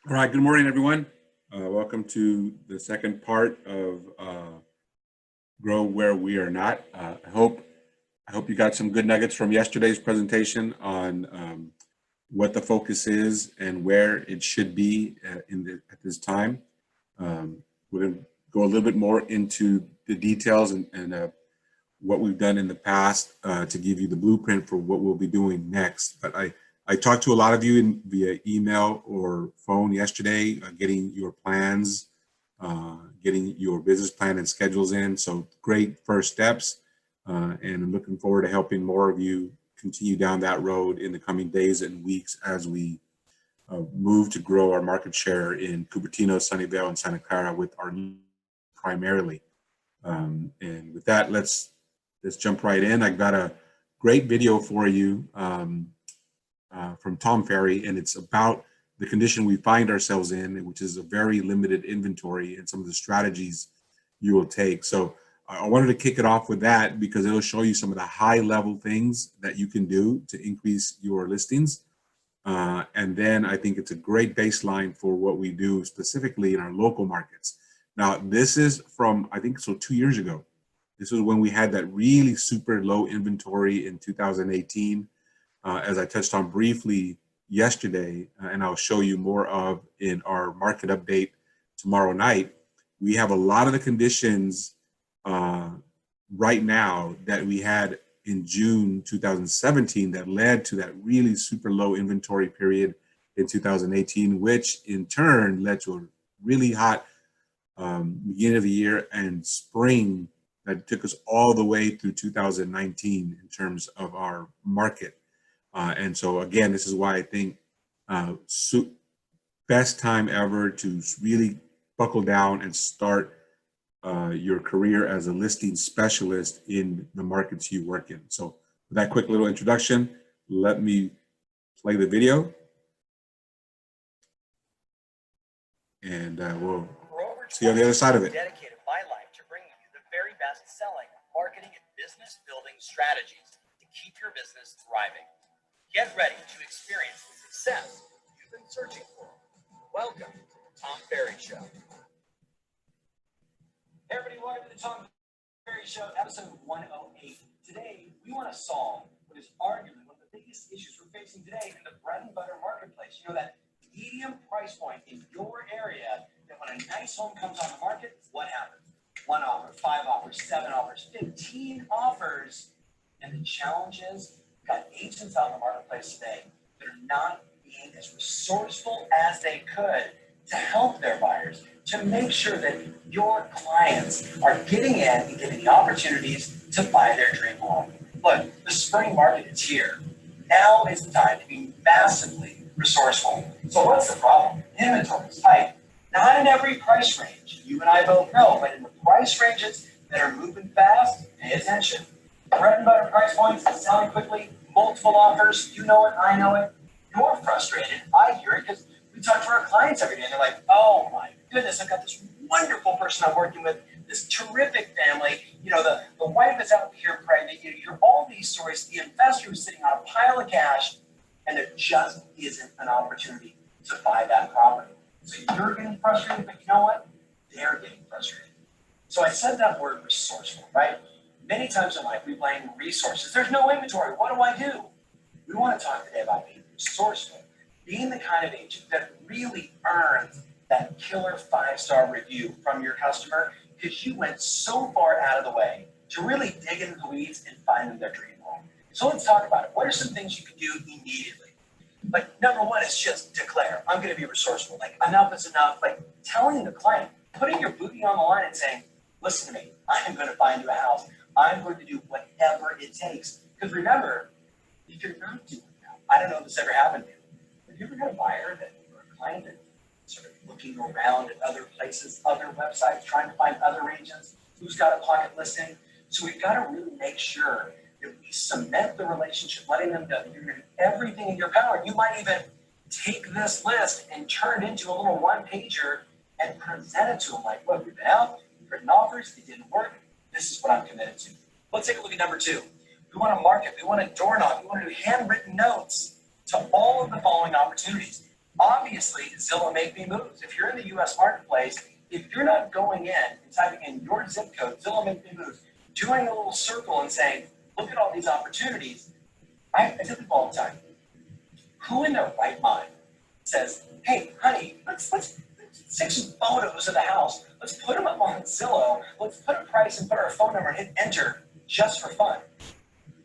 All right, good morning, everyone. Welcome to the second part of Grow Where We Are Not. I hope you got some good nuggets from yesterday's presentation on what the focus is and where it should be at this time. We're going to go a little bit more into the details and what we've done in the past to give you the blueprint for what we'll be doing next. But I talked to a lot of you via email or phone yesterday, getting your plans, getting your business plan and schedules in. So great first steps. And I'm looking forward to helping more of you continue down that road in the coming days and weeks as we move to grow our market share in Cupertino, Sunnyvale, and Santa Clara with our primarily. And with that, let's jump right in. I've got a great video for you from Tom Ferry, and it's about the condition we find ourselves in, which is a very limited inventory and some of the strategies you will take. So I wanted to kick it off with that because it'll show you some of the high level things that you can do to increase your listings. And then I think it's a great baseline for what we do specifically in our local markets. Now, this is from, I think, so 2 years ago. This was when we had that really super low inventory in 2018, as I touched on briefly yesterday, and I'll show you more of in our market update tomorrow night. We have a lot of the conditions right now that we had in June 2017 that led to that really super low inventory period in 2018, which in turn led to a really hot beginning of the year and spring that took us all the way through 2019 in terms of our market. And so again, this is why I think best time ever to really buckle down and start your career as a listing specialist in the markets you work in. So with that quick little introduction, let me play the video and we'll see you on the other side of it. Dedicated my life to bringing you the very best selling, marketing, and business building strategies to keep your business thriving. Get ready to experience the success you've been searching for. Welcome to the Tom Ferry Show. Hey everybody, welcome to the Tom Ferry Show, episode 108. Today, we want to solve what is arguably one of the biggest issues we're facing today in the bread and butter marketplace. You know, that medium price point in your area, that when a nice home comes on the market, what happens? 1 offer, 5 offers, 7 offers, 15 offers. And the challenge is, we've got agents out in the marketplace today that are not being as resourceful as they could to help their buyers, to make sure that your clients are getting in and getting the opportunities to buy their dream home. Look, the spring market is here. Now is the time to be massively resourceful. So what's the problem? Inventory is tight. Not in every price range. You and I both know, but in the price ranges that are moving fast, pay attention. Bread and butter price points, selling quickly, multiple offers, you know it, I know it. You're frustrated. I hear it because we talk to our clients every day and they're like, oh my goodness, I've got this wonderful person I'm working with, this terrific family. You know, the wife is out here pregnant. You hear all these stories. The investor is sitting on a pile of cash and there just isn't an opportunity to buy that property. So you're getting frustrated, but you know what? They're getting frustrated. So I said that word resourceful, right? Many times in life, we blame resources. There's no inventory. What do I do? We want to talk today about being resourceful, being the kind of agent that really earns that killer 5-star review from your customer because you went so far out of the way to really dig into the weeds and find them their dream home. So let's talk about it. What are some things you can do immediately? Like, number one is just declare, I'm going to be resourceful. Like, enough is enough. Like, telling the client, putting your booty on the line and saying, listen to me, I am going to find you a house. I'm going to do whatever it takes. Because remember, if you're not doing that, I don't know if this ever happened to you. Have you ever had a buyer that, or a client that sort of looking around at other places, other websites, trying to find other agents, who's got a pocket listing? So we've got to really make sure that we cement the relationship, letting them know that you're going to do everything in your power. You might even take this list and turn it into a little one-pager and present it to them like, look, we've been out, we've written offers, it didn't work. This is what I'm committed to. Let's take a look at number two. We want to market, we want to door knock, we want to do handwritten notes to all of the following opportunities. Obviously, Zillow Make Me Moves. If you're in the US marketplace, if you're not going in and typing in your zip code, Zillow Make Me Moves, doing a little circle and saying, look at all these opportunities, I tell people all the time, who in their right mind says, hey, honey, let's take some photos of the house. Let's put them up on Zillow. Let's put a price and put our phone number and hit enter just for fun.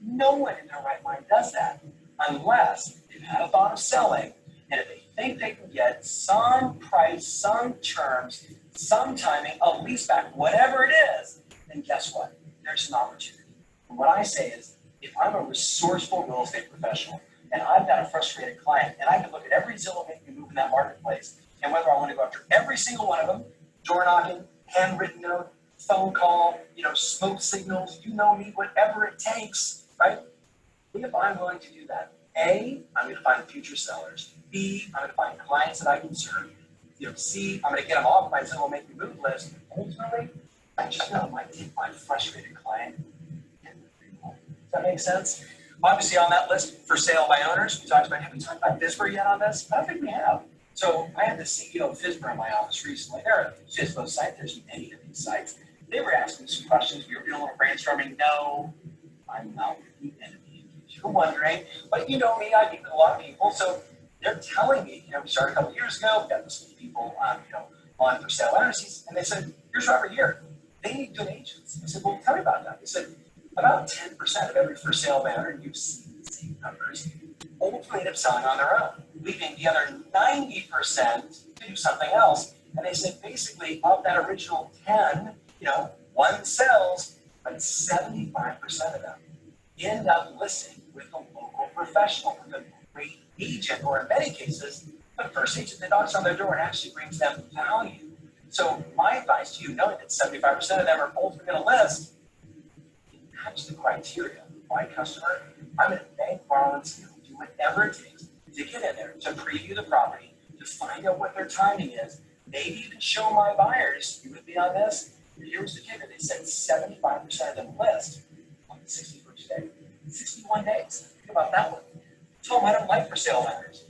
No one in their right mind does that unless they've had a thought of selling, and if they think they can get some price, some terms, some timing, a lease back, whatever it is, then guess what? There's an opportunity. And what I say is, if I'm a resourceful real estate professional and I've got a frustrated client and I can look at every Zillow Make Me Move in that marketplace and whether I want to go after every single one of them, door knocking, handwritten note, phone call, smoke signals, you know me, whatever it takes, right? If I'm willing to do that, A, I'm going to find future sellers. B, I'm going to find clients that I can serve. C, I'm going to get them off my Zillow Make Me Move list. Ultimately, I just know I might take my frustrated client. Does that make sense? Obviously, on that list for sale by owners, we talked about, have we talked about FSBO yet on this? I don't think we have. So I had the CEO of FSBO in my office recently. They're a FSBO site. There's many of these sites. They were asking some questions. We were doing a little brainstorming. No, I'm not the enemy. You're wondering, but you know me, I meet a lot of people. So they're telling me, we started a couple years ago, we got this people, on for sale entities, and they said, here's what every year. They need good agents. I said, well, tell me about that. They said, about 10% of every for sale banner, you've seen the same numbers, ultimately end up selling on their own, leaving the other 90% to do something else. And they said, basically, of that original 10, one sells, but 75% of them end up listing with a local professional, with a great agent, or in many cases, the first agent that knocks on their door and actually brings them value. So my advice to you, knowing that 75% of them are ultimately going to list, match the criteria. My customer, I'm going to beg, borrow, and steal, do whatever it takes to get in there, to preview the property, to find out what their timing is, maybe even show my buyers, you with me on this? Here's the kicker, they said 75% of them list on the 61st day. 61 days. Think about that one. Tell them I don't like for sale letters.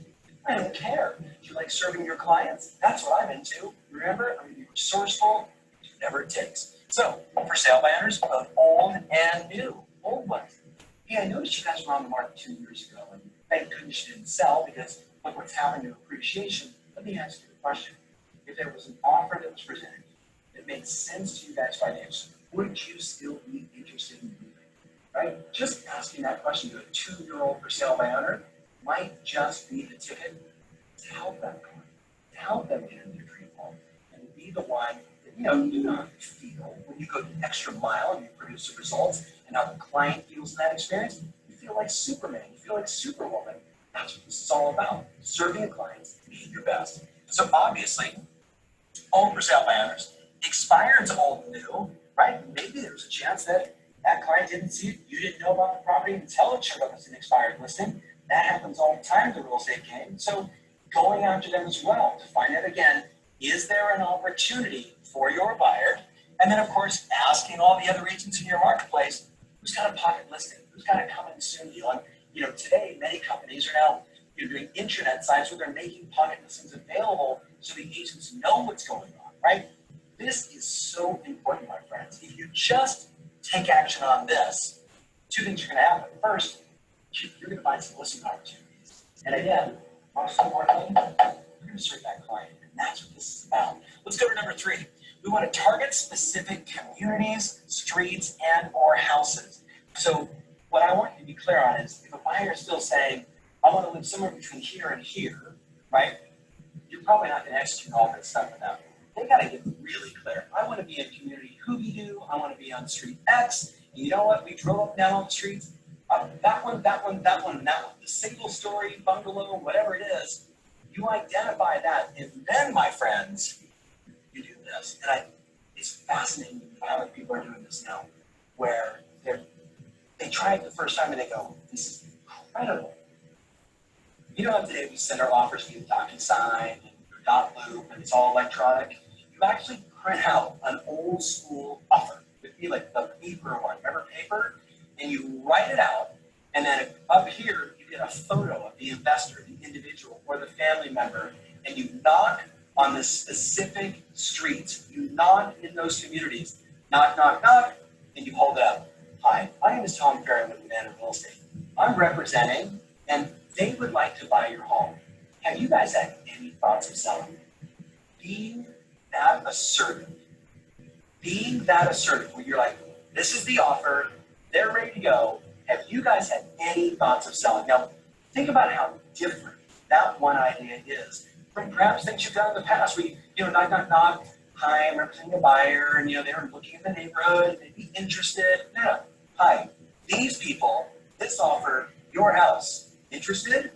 I don't care. Do you like serving your clients? That's what I'm into. Remember, I'm going to be resourceful, do whatever it takes. So, for sale banners, both old and new. Old ones. Yeah, I noticed you guys were on the market 2 years ago, and thank goodness you didn't sell because look what's happening to appreciation. Let me ask you a question. If there was an offer that was presented that made sense to you guys financially, would you still be interested in moving? Right? Just asking that question to a 2-year-old for sale by owner might just be the ticket to help them, to help them get in their dream home, and be the one that, you know how you feel when you go the extra mile and you produce the results, and how the client feels in that experience. You feel like Superman, you feel like Superwoman. That's what this is all about, serving the clients, being your best. So obviously, old for sale by owners, expired to old and new, right? Maybe there was a chance that client didn't see it, you didn't know about the property until it showed up as an expired listing. That happens all the time in the real estate game. So going after them as well to find out again, is there an opportunity for your buyer? And then of course, asking all the other agents in your marketplace, who's got a pocket listing? Who's got a coming soon deal? And today many companies are now doing intranet sites where they're making pocket listings available so the agents know what's going on, right? This is so important, my friends. If you just take action on this, 2 things are going to happen. First, you're going to find some listing opportunities. And again, most importantly, you're going to serve that client. And that's what this is about. Let's go to number 3. We want to target specific communities, streets, and or houses. So what I want you to be clear on is if a buyer is still saying, I want to live somewhere between here and here, right? You're probably not going to execute all that stuff with them. They got to get really clear. I want to be in community Hoobie-Doo. I want to be on street X. And you know what? We drove up down all the streets. That one, and that one. The single story bungalow, whatever it is, you identify that. And then, my friends, you do this. And it's fascinating how many people are doing this now, where they try it the first time and they go, this is incredible. Today we send our offers via DocuSign and dot loop, and it's all electronic. You actually print out an old school offer. It'd be like the paper one. Remember paper? And you write it out, And then up here, you get a photo of the investor, the individual, or the family member, and you knock on the specific streets. You knock in those communities. Knock, knock, knock, and you hold it up. Hi, my name is Tom Perry with Manor Real Estate. I'm representing, and they would like to buy your home. Have you guys had any thoughts of selling? Being that assertive. Being that assertive, where you're like, this is the offer, they're ready to go. Have you guys had any thoughts of selling? Now, think about how different that one idea is from perhaps things you've done in the past where you knock, knock, knock, hi, I'm representing a buyer, and they were looking at the neighborhood, they'd be interested. No, hi, these people, this offer, your house, interested?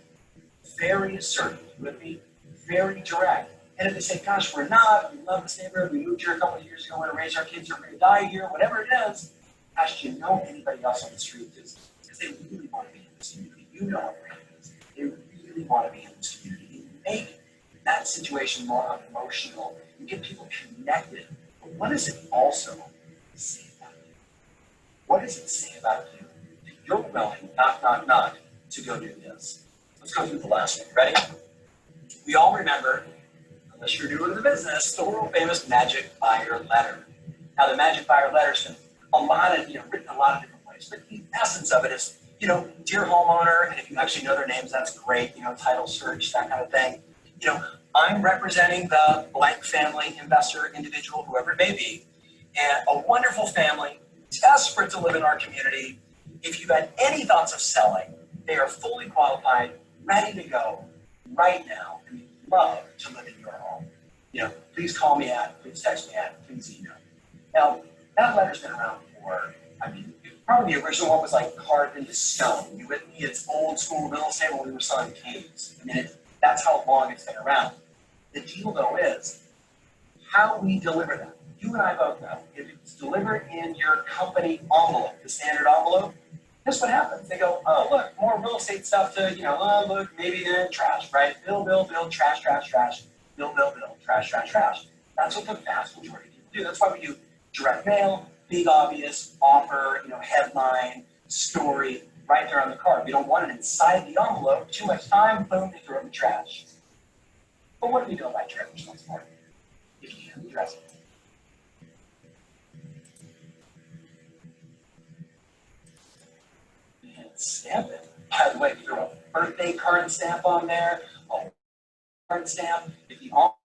Very assertive, with me, very direct. And if they say, gosh, we're not, we love this neighborhood, we moved here a couple of years ago, we're gonna raise our kids, we're gonna die here, whatever it is, gosh, do you know anybody else on the street? Because they really want to be in this community. You know what it is. They really want to be in this community. You make that situation more emotional. You get people connected. But what does it also say about you? What does it say about you that you're willing, knock, knock, knock, to go do this? Let's go through the last one. Ready? We all remember, unless you're new to the business, the world famous Magic Buyer Letter. Now, the Magic Buyer Letter's been written a lot of different ways, but the essence of it is, dear homeowner, and if you actually know their names, that's great, title search, that kind of thing. I'm representing the blank family, investor, individual, whoever it may be, and a wonderful family, desperate to live in our community. If you've had any thoughts of selling, they are fully qualified, ready to go right now, and we'd love to live in your home. Please call me at, please text me at, please email. Now, that letter's been around for, probably the original one was like carved into stone. You with me? It's old school real estate when we were selling caves. That's how long it's been around. The deal though is how we deliver that. You and I both know if it's delivered in your company envelope, the standard envelope, guess what happens? They go, oh, look, more real estate stuff to, oh, look, maybe then trash, right? Bill, trash, trash, trash. Bill, trash, trash, trash. That's what the vast majority of people do. That's why we do direct mail, big obvious, offer, headline, story, right there on the card. We don't want it inside the envelope. Too much time, boom, they throw it in the trash. But what do we do about trash? That's part if you can address it. And stamp it. By the way, if you throw a birthday card stamp on there, a card stamp, if the envelope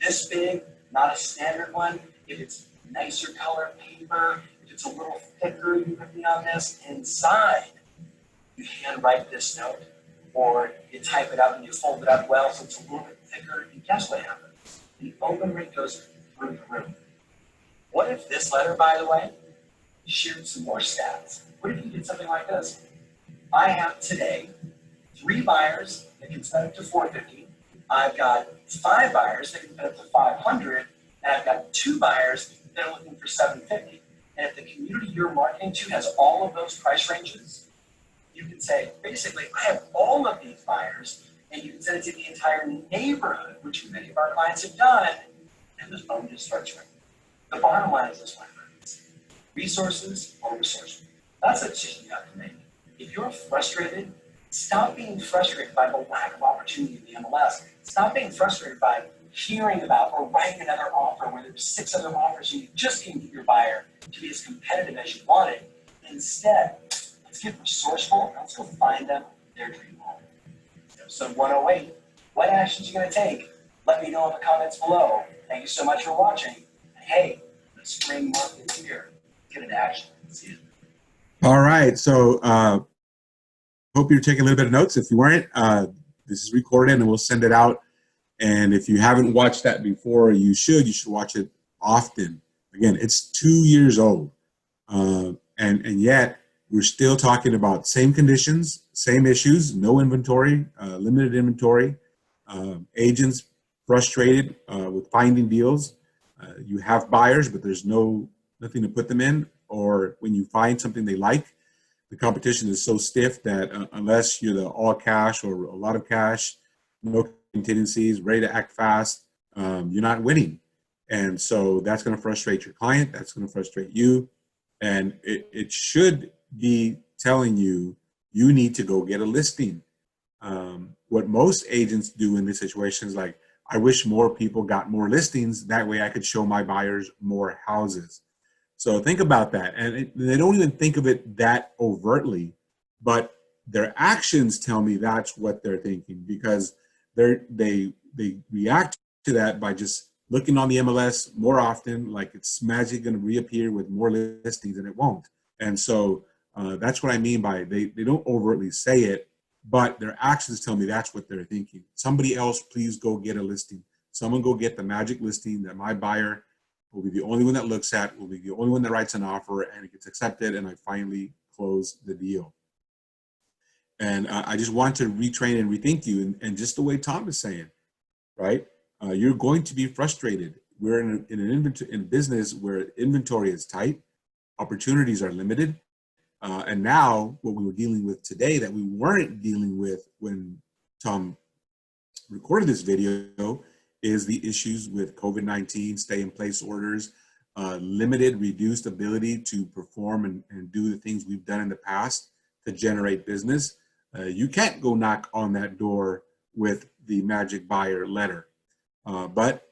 is this big, not a standard one, if it's nicer color paper, if it's a little thicker, you put me on this. Inside, you handwrite this note, or you type it up and you fold it up well so it's a little bit thicker. And guess what happens? The open rate goes through the roof. What if this letter, by the way, shared some more stats? What if you did something like this? I have today 3 buyers that can spend up to $450. I've got 5 buyers that can spend up to $500, and I've got 2 buyers that are looking for $750. And if the community you're marketing to has all of those price ranges, you can say, basically, I have all of these buyers, and you can send it to the entire neighborhood, which many of our clients have done, and the phone just starts ringing. The bottom line is this one, friends. Resources or resourceful. That's a decision you have to make. If you're frustrated, stop being frustrated by the lack of opportunity in the MLS. Stop being frustrated by hearing about or writing another offer where there's 6 other offers and you just can't get your buyer to be as competitive as you wanted. Instead, let's get resourceful. Let's go find them their dream home. Episode 108. What actions are you going to take? Let me know in the comments below. Thank you so much for watching. And hey, the spring month is here. Get into action. See you. All right. So hope you're taking a little bit of notes. If you weren't, this is recorded and we'll send it out. And if you haven't watched that before, you should watch it often. Again, it's 2 years old. And yet we're still talking about same conditions, same issues, no inventory, limited inventory, agents frustrated with finding deals. You have buyers, but there's nothing to put them in, or when you find something they like, the competition is so stiff that unless you're the all cash or a lot of cash, no contingencies, ready to act fast, you're not winning. And so that's going to frustrate your client. That's going to frustrate you. And it should be telling you you need to go get a listing. What most agents do in this situation is like, I wish more people got more listings. That way I could show my buyers more houses. So think about that. And they don't even think of it that overtly, but their actions tell me that's what they're thinking, because they react to that by just looking on the MLS more often, like it's magically going to reappear with more listings, and it won't. And so that's what I mean by they don't overtly say it, but their actions tell me that's what they're thinking. Somebody else, please go get a listing. Someone go get the magic listing that my buyer will be the only one that looks at, will be the only one that writes an offer, and it gets accepted, and I finally close the deal. And I just want to retrain and rethink you, and just the way Tom is saying, right? You're going to be frustrated. We're in business where inventory is tight, opportunities are limited, and now what we were dealing with today that we weren't dealing with when Tom recorded this video is the issues with COVID-19, stay-in-place orders, limited, reduced ability to perform and do the things we've done in the past to generate business. You can't go knock on that door with the magic buyer letter. But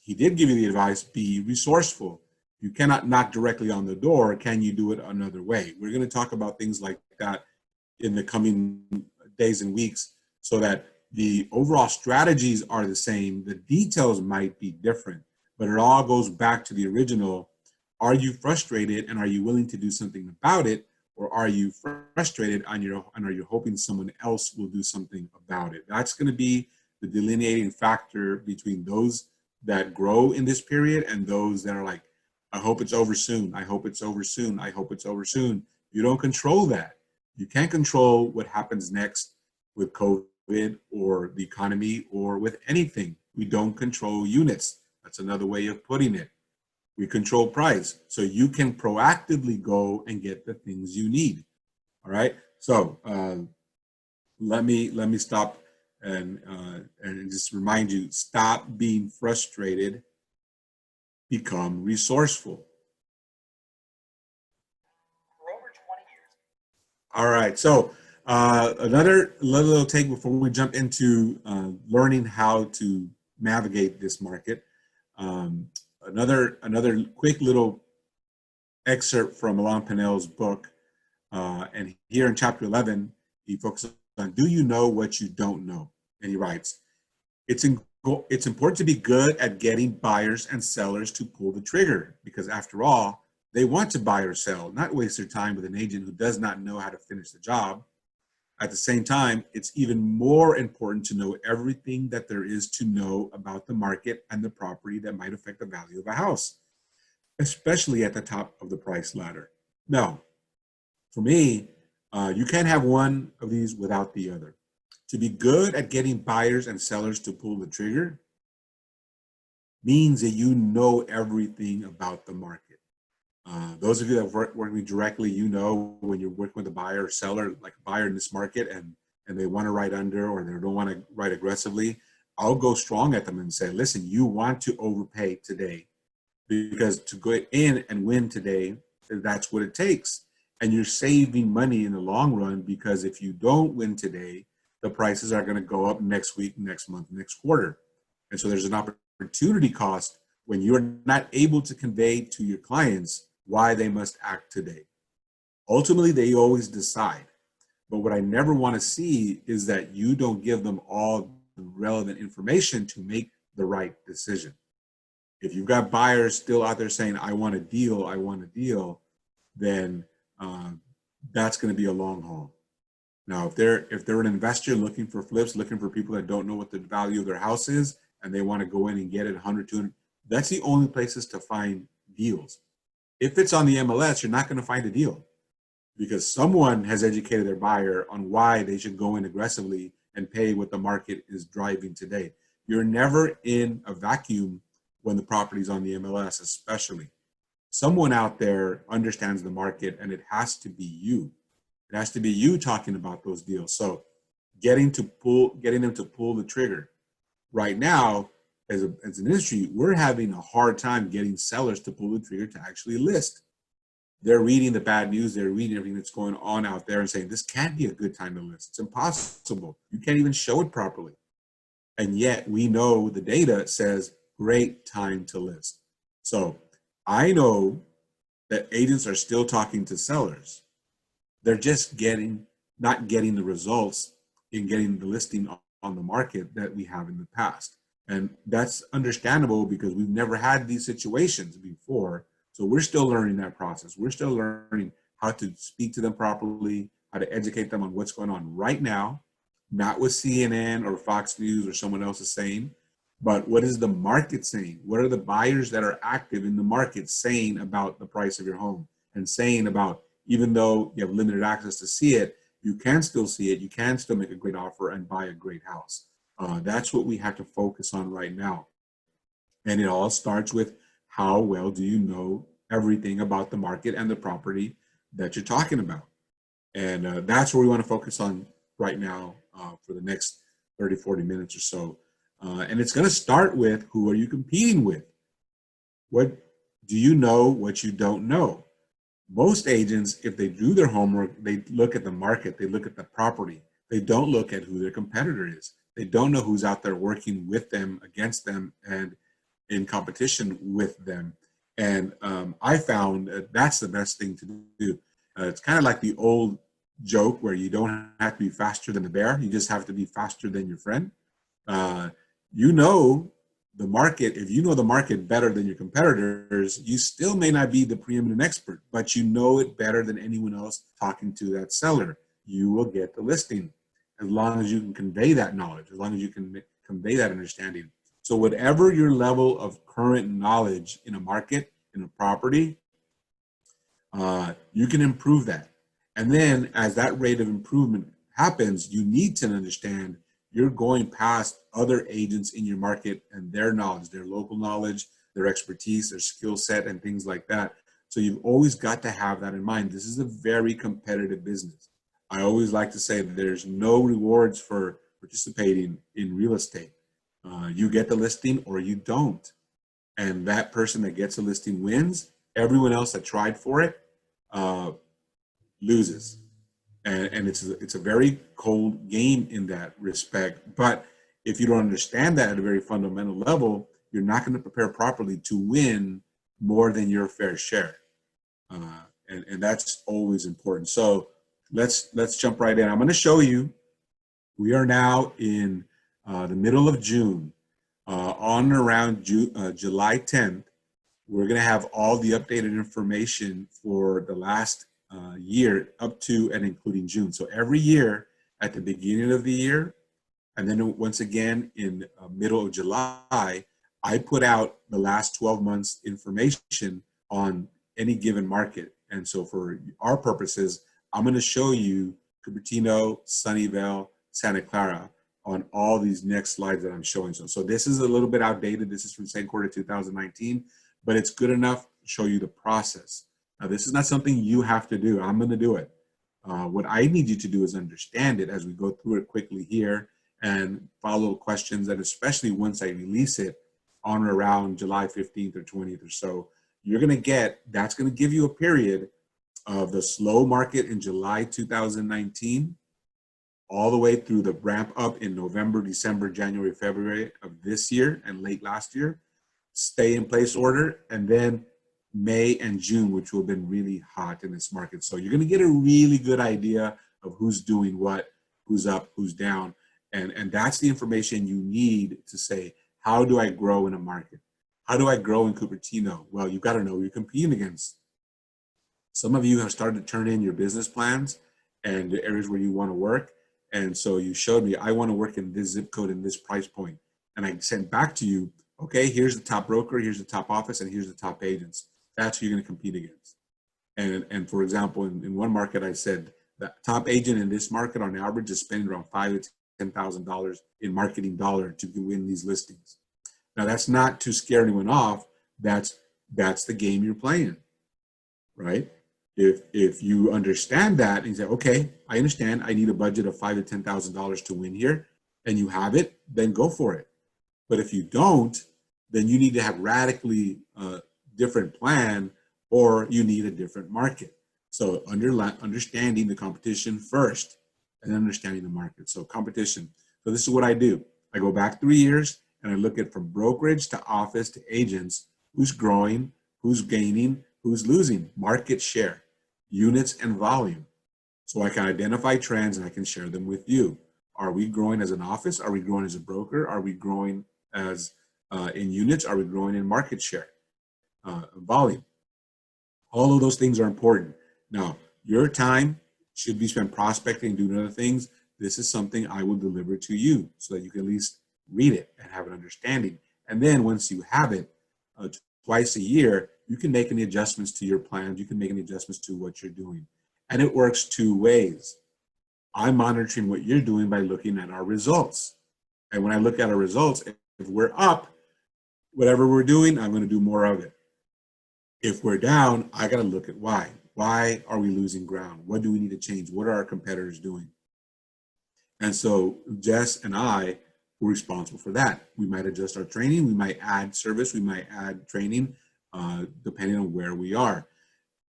he did give you the advice, be resourceful. You cannot knock directly on the door. Can you do it another way? We're going to talk about things like that in the coming days and weeks, so that the overall strategies are the same. The details might be different, but it all goes back to the original. Are you frustrated, and are you willing to do something about it? Or are you frustrated and are you hoping someone else will do something about it? That's going to be the delineating factor between those that grow in this period and those that are like, I hope it's over soon. I hope it's over soon. I hope it's over soon. You don't control that. You can't control what happens next with COVID or the economy or with anything. We don't control units. That's another way of putting it. We control price. So you can proactively go and get the things you need. All right. So let me stop and just remind you, stop being frustrated, become resourceful. For over 20 years. All right. So another little take before we jump into learning how to navigate this market. Another quick little excerpt from Alon Pennell's book. And here in chapter 11, he focuses on, do you know what you don't know? And he writes, it's important to be good at getting buyers and sellers to pull the trigger, because after all, they want to buy or sell, not waste their time with an agent who does not know how to finish the job. At the same time, it's even more important to know everything that there is to know about the market and the property that might affect the value of a house, especially at the top of the price ladder. Now, for me, you can't have one of these without the other. To be good at getting buyers and sellers to pull the trigger means that you know everything about the market. Those of you that work with me directly, you know when you're working with a buyer or seller, like a buyer in this market, and they want to write under or they don't want to write aggressively, I'll go strong at them and say, listen, you want to overpay today, because to go in and win today, that's what it takes. And you're saving money in the long run, because if you don't win today, the prices are going to go up next week, next month, next quarter. And so there's an opportunity cost when you're not able to convey to your clients why they must act today. Ultimately, they always decide. But what I never want to see is that you don't give them all the relevant information to make the right decision. If you've got buyers still out there saying, I want a deal, then that's going to be a long haul. Now, if they're an investor looking for flips, looking for people that don't know what the value of their house is, and they want to go in and get it 100, 200, that's the only places to find deals. If it's on the MLS, you're not going to find a deal, because someone has educated their buyer on why they should go in aggressively and pay what the market is driving today. You're never in a vacuum when the property's on the MLS, especially. Someone out there understands the market, and it has to be you. It has to be you talking about those deals. So getting them to pull the trigger. Right now, as an industry, we're having a hard time getting sellers to pull the trigger to actually list. they're reading the bad news, they're reading everything that's going on out there and saying, this can't be a good time to list. It's impossible. You can't even show it properly. And yet we know the data says great time to list. So I know that agents are still talking to sellers. They're just not getting the results in getting the listing on the market that we have in the past. And that's understandable because we've never had these situations before. So we're still learning that process. We're still learning how to speak to them properly, how to educate them on what's going on right now, not what CNN or Fox News or someone else is saying, but what is the market saying? What are the buyers that are active in the market saying about the price of your home and saying about, even though you have limited access to see it, you can still see it, you can still make a great offer and buy a great house. That's what we have to focus on right now. And it all starts with how well do you know everything about the market and the property that you're talking about. And that's where we want to focus on right now for the next 30, 40 minutes or so. And it's going to start with, who are you competing with? What do you know what you don't know? Most agents, if they do their homework, they look at the market, they look at the property. They don't look at who their competitor is. They don't know who's out there working with them, against them, and in competition with them. And I found that's the best thing to do. It's kind of like the old joke where you don't have to be faster than the bear. You just have to be faster than your friend. You know the market. If you know the market better than your competitors, you still may not be the preeminent expert, but you know it better than anyone else talking to that seller. You will get the listing as long as you can convey that knowledge, as long as you can convey that understanding. So whatever your level of current knowledge in a market, in a property, you can improve that. And then as that rate of improvement happens, you need to understand you're going past other agents in your market and their knowledge, their local knowledge, their expertise, their skill set, and things like that. So you've always got to have that in mind. This is a very competitive business. I always like to say that there's no rewards for participating in real estate. You get the listing or you don't. And that person that gets a listing wins. Everyone else that tried for it loses. And it's a very cold game in that respect. But if you don't understand that at a very fundamental level, you're not going to prepare properly to win more than your fair share. And that's always important. So let's jump right in. I'm going to show you, we are now in the middle of June. On or around July 10th, we're going to have all the updated information for the last year up to and including June. So every year at the beginning of the year, and then once again in middle of July, I put out the last 12 months information on any given market. And so for our purposes, I'm going to show you Cupertino, Sunnyvale, Santa Clara on all these next slides that I'm showing. So this is a little bit outdated. This is from second quarter 2019, but it's good enough to show you the process. Now, this is not something you have to do. I'm going to do it. What I need you to do is understand it as we go through it quickly here and follow questions, and especially once I release it on or around July 15th or 20th or so, you're going to get, that's going to give you a period of the slow market in July 2019, all the way through the ramp up in November, December, January, February of this year and late last year, stay in place order, and then May and June, which will have been really hot in this market. So you're going to get a really good idea of who's doing what, who's up, who's down. And that's the information you need to say, how do I grow in a market? How do I grow in Cupertino? Well, you've got to know who you're competing against. Some of you have started to turn in your business plans and the areas where you want to work. And so you showed me, I want to work in this zip code and this price point. And I sent back to you, okay, here's the top broker, here's the top office, and here's the top agents. That's who you're going to compete against. And for example, in one market, I said the top agent in this market on average is spending around $5,000 to $10,000 in marketing dollar to win these listings. Now, that's not to scare anyone off. That's the game you're playing, right? If you understand that and you say, okay, I understand, I need a budget of $5,000 to $10,000 to win here, and you have it, then go for it. But if you don't, then you need to have radically different plan or you need a different market. So understanding the competition first and understanding the market. So competition. So this is what I do. I go back 3 years and I look at from brokerage to office to agents, who's growing, who's gaining, who's losing, market share, units and volume. So I can identify trends and I can share them with you. Are we growing as an office? Are we growing as a broker? Are we growing as in units? Are we growing in market share, volume? All of those things are important. Now, your time should be spent prospecting and doing other things. This is something I will deliver to you so that you can at least read it and have an understanding. And then once you have it, twice a year, you can make any adjustments to your plans. You can make any adjustments to what you're doing. And it works two ways. I'm monitoring what you're doing by looking at our results. And when I look at our results, if we're up, whatever we're doing, I'm going to do more of it. If we're down, I got to look at why. Why are we losing ground? What do we need to change? What are our competitors doing? And so Jess and I were responsible for that. We might adjust our training. We might add service. We might add training, depending on where we are.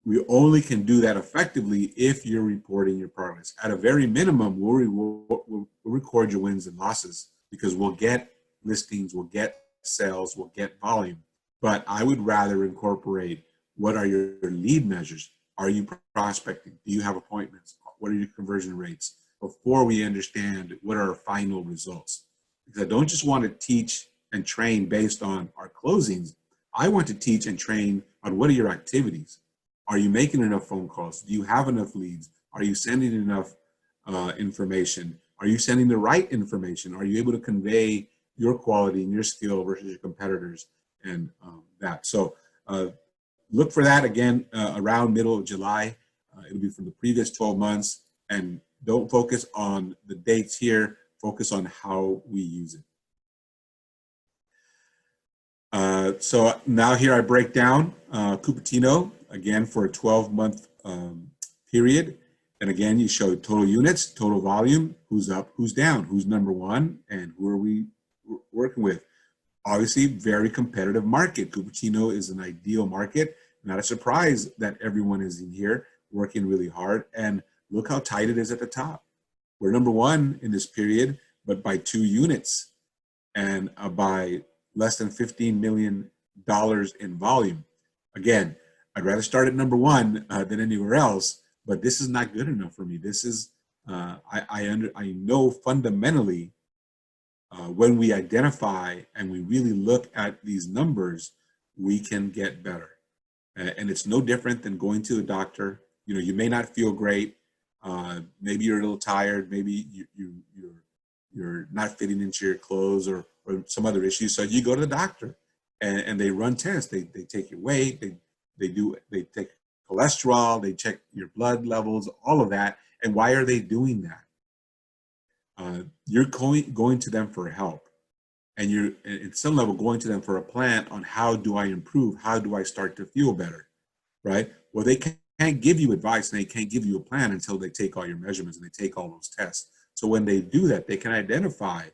We only can do that effectively if you're reporting your progress. At a very minimum, we'll record your wins and losses because we'll get listings, we'll get sales, we'll get volume. But I would rather incorporate what are your lead measures? Are you prospecting? Do you have appointments? What are your conversion rates? Before we understand what are our final results. Because I don't just want to teach and train based on our closings. I want to teach and train on what are your activities. Are you making enough phone calls? Do you have enough leads? Are you sending enough information? Are you sending the right information? Are you able to convey your quality and your skill versus your competitors and that? So look for that again around middle of July. It'll be from the previous 12 months. And don't focus on the dates here. Focus on how we use it. So now here I break down Cupertino again for a 12-month period. And again, you show total units, total volume, who's up, who's down, who's number one, and who are we working with. Obviously, very competitive market. Cupertino is an ideal market. Not a surprise that everyone is in here working really hard. And look how tight it is at the top. We're number one in this period, but by 2 units and by less than $15 million in volume. Again, I'd rather start at number one than anywhere else, but this is not good enough for me. This is, I know fundamentally when we identify and we really look at these numbers, we can get better. And it's no different than going to a doctor. You know, you may not feel great. Maybe you're a little tired. Maybe you're not fitting into your clothes or some other issue. So you go to the doctor and they run tests. They take your weight. They take cholesterol. They check your blood levels, all of that. And why are they doing that? You're going to them for help. And you're at some level going to them for a plan on how do I improve? How do I start to feel better, right? Well, they can't give you advice and they can't give you a plan until they take all your measurements and they take all those tests. So when they do that, they can identify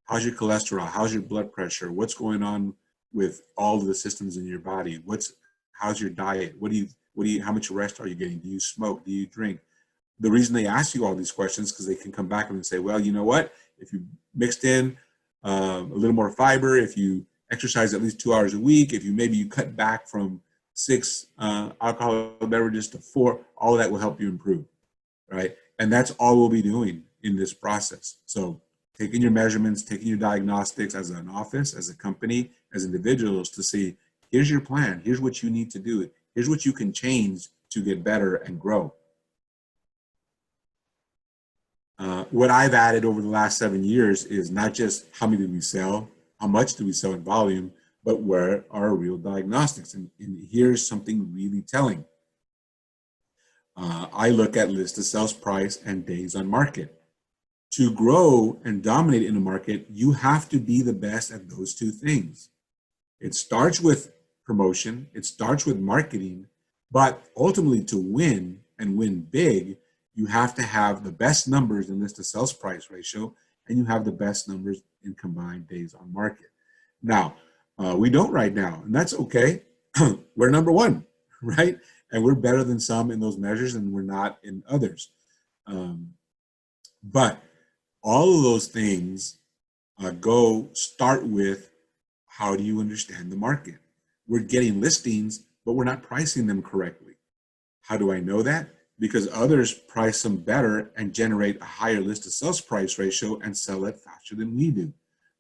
how's your cholesterol, how's your blood pressure, what's going on with all of the systems in your body, how's your diet, how much rest are you getting, do you smoke, do you drink? The reason they ask you all these questions is because they can come back and say, well, you know what, if you mixed in a little more fiber, if you exercise at least 2 hours a week, if maybe you cut back from 6 alcoholic beverages to 4, all of that will help you improve, right? And that's all we'll be doing in this process. So taking your measurements, taking your diagnostics as an office, as a company, as individuals to see, here's your plan, here's what you need to do, here's what you can change to get better and grow. What I've added over the last 7 years is not just how many do we sell, how much do we sell in volume, but where are real diagnostics? And here's something really telling. I look at list of sales price and days on market. To grow and dominate in the market, you have to be the best at those two things. It starts with promotion, it starts with marketing, but ultimately to win and win big, you have to have the best numbers in list to sales price ratio, and you have the best numbers in combined days on market. Now, we don't right now, and that's okay. We're number one, right? And we're better than some in those measures and we're not in others. But all of those things start with, how do you understand the market? We're getting listings, but we're not pricing them correctly. How do I know that? Because others price them better and generate a higher list to sales price ratio and sell it faster than we do.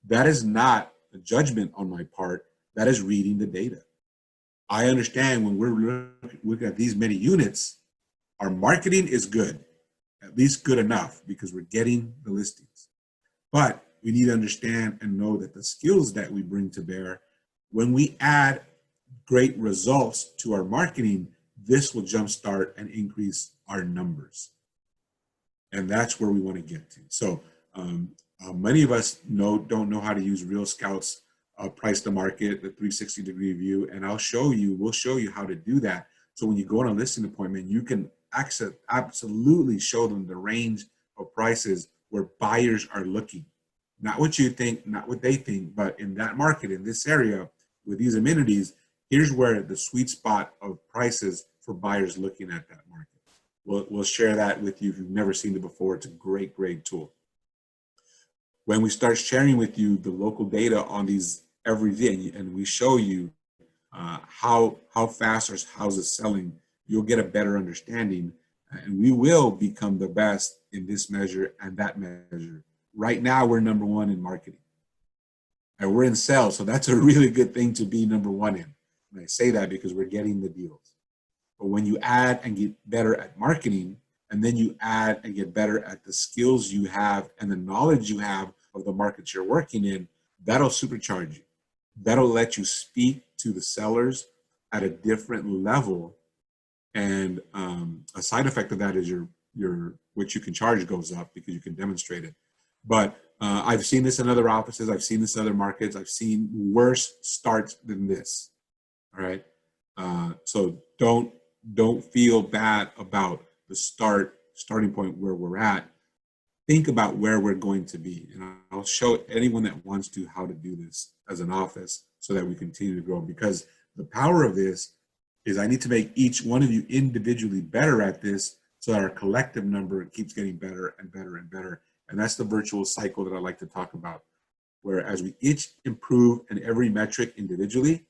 That is not a judgment on my part. That is reading the data. I understand when we're looking at these many units, our marketing is good, at least good enough, because we're getting the listings. But we need to understand and know that the skills that we bring to bear, when we add great results to our marketing, this will jumpstart and increase our numbers. And that's where we want to get to. So many of us don't know how to use Real Scout's price to market, the 360-degree view, and we'll show you how to do that. So when you go on a listing appointment, you can absolutely show them the range of prices where buyers are looking. Not what you think, not what they think, but in that market, in this area, with these amenities, here's where the sweet spot of prices for buyers looking at that market. We'll share that with you if you've never seen it before. It's a great, great tool. When we start sharing with you the local data on these every day, and we show you how fast our house is selling, you'll get a better understanding, and we will become the best in this measure and that measure. Right now, we're number one in marketing, and we're in sales, so that's a really good thing to be number one in. And I say that because we're getting the deals. But when you add and get better at marketing, and then you add and get better at the skills you have and the knowledge you have of the markets you're working in, that'll supercharge you. That'll let you speak to the sellers at a different level. And a side effect of that is your what you can charge goes up because you can demonstrate it. But I've seen this in other offices. I've seen this in other markets. I've seen worse starts than this. All right. So don't feel bad about the starting point where we're at. Think about where we're going to be. And I'll show anyone that wants to how to do this as an office so that we continue to grow. Because the power of this is I need to make each one of you individually better at this so that our collective number keeps getting better and better and better. And that's the virtual cycle that I like to talk about, where as we each improve in every metric individually,